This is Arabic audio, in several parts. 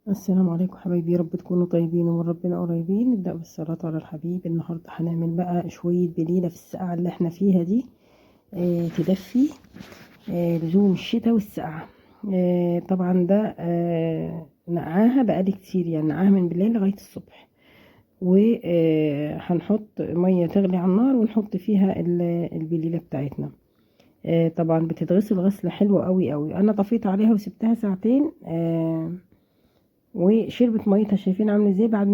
السلام عليكم حبايبي، يا رب تكونوا طيبين ومن ربنا قريبين. نبدأ بالصلاة على الحبيب. النهاردة هنعمل بقى شوية بليلة في السقعة اللي احنا فيها دي. تدفي لزوم الشتاء والسقعة. طبعا ده نقعاها بقالي كتير، يعني نقعاها من بالليل لغاية الصبح. وهنحط مية تغلي على النار ونحط فيها البليلة بتاعتنا. طبعا بتتغسل غسلة حلوة قوي قوي. انا طفيت عليها وسبتها ساعتين وشربت ميتها. شايفين عامله ازاي بعد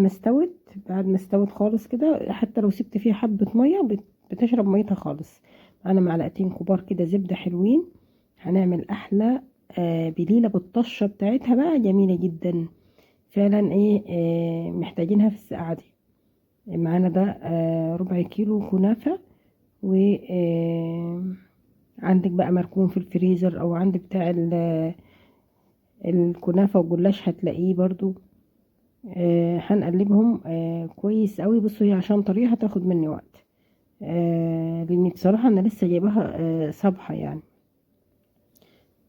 ما استوت خالص كده. حتى لو سبت فيها حبه ميه بتشرب ميتها خالص. معانا معلقتين كبار كده زبده حلوين. هنعمل احلى بليله بالطشه بتاعتها بقى، جميله جدا فعلا. ايه محتاجينها في السقعه دي. معانا ده ربع كيلو كنافه. و عندك بقى مركون في الفريزر، او عندك بتاع الكنافه والجلاش هتلاقيه برضو. هنقلبهم كويس قوي. بصوا، هي عشان طريقة هتاخد مني وقت. لاني بصراحة انا لسه جايباها صبحة يعني.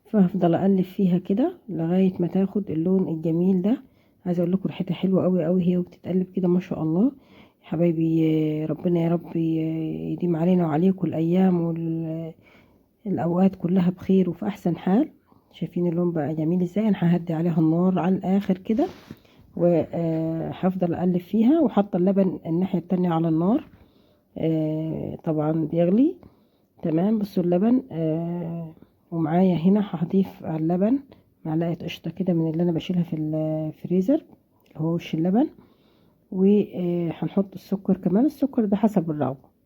فهفضل اقلب فيها كده لغاية ما تاخد اللون الجميل ده. عايزة اقول لكم ريحتها حلوة قوي قوي هي وبتتقلب كده، ما شاء الله. حبايبي، ربنا يا رب يديم علينا وعليكم الايام والاوقات كلها بخير وفي احسن حال. شايفين اللون بقى جميل ازاي؟ انا ههدي عليها النار على الاخر كده، وهفضل اقلب فيها وحاطه اللبن الناحيه التانية على النار. طبعا بيغلي. تمام. بصوا اللبن ومعايا هنا هضيف على اللبن معلقه قشطه كده من اللي انا بشيلها في الفريزر، اللي هو وش اللبن. وهنحط السكر كمان. السكر ده حسب الرغبه.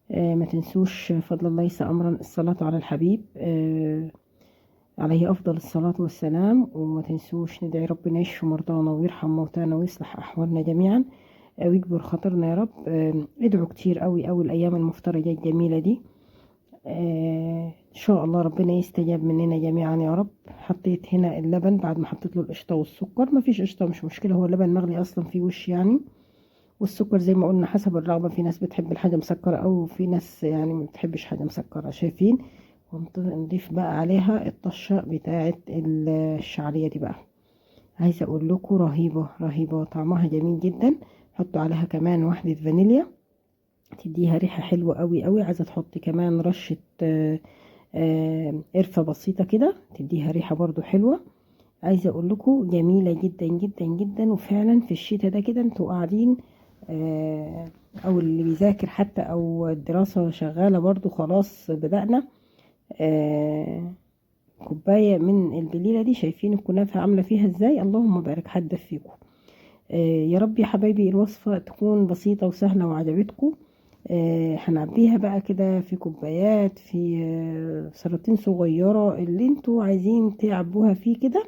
ما تنسوش فضل الله يسع امرا الصلاه على الحبيب عليه أفضل الصلاة والسلام. وما تنسوش ندعي ربنا يشفي مرضانا ويرحم موتانا ويصلح أحوالنا جميعا ويجبر خاطرنا يا رب. ادعوا كتير قوي قوي الأيام المفترجة الجميلة دي. إن شاء الله ربنا يستجاب مننا جميعا يا رب. حطيت هنا اللبن بعد ما حطيت له القشطة والسكر. مفيش قشطة مش مشكلة، هو اللبن مغلي أصلا في وش يعني. والسكر زي ما قلنا حسب الرغبة، في ناس بتحب الحاجة مسكرة أو في ناس يعني ما بتحبش حاجة مسكرة. شايفين؟ ونضيف بقى عليها الطشة بتاعة الشعرية دي بقى. عايزة اقول لكم رهيبة رهيبة، طعمها جميل جدا. حطوا عليها كمان واحدة فانيليا تديها ريحة حلوة قوي قوي. عايزة تحطي كمان رشة قرفة بسيطة كده تديها ريحة برضو حلوة. عايزة اقول لكم جميلة جدا جدا جدا. وفعلا في الشتاء ده كده انتوا قاعدين او اللي بيذاكر حتى او الدراسة شغالة برضو خلاص بدأنا. كوباية من البليلة دي. شايفين الكنافة عاملة فيها ازاي؟ اللهم بارك حد فيكم. يا رب يا حبايبي الوصفة تكون بسيطة وسهلة وعجبتكم. هنعبيها بقى كده في كوبايات، في سلاطين صغيرة اللي انتوا عايزين تعبوها فيه كده.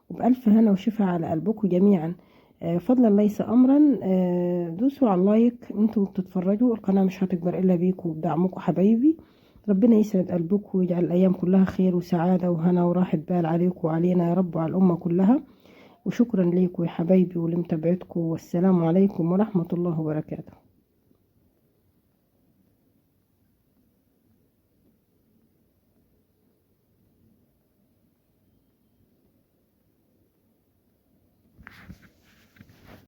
وبألف هنا وشفا على قلبكم جميعا. فضلا ليس أمرا. دوسوا على اللايك. انتوا بتتفرجوا القناة مش هتكبر إلا بيكم وبدعمكم حبايبي. ربنا يسعد قلبكم ويجعل الأيام كلها خير وسعادة وهنا وراحة بال عليكم وعلينا يا رب وعلى الأمة كلها. وشكرا ليكم يا حبايبي ولمتابعتكم، والسلام عليكم ورحمة الله وبركاته.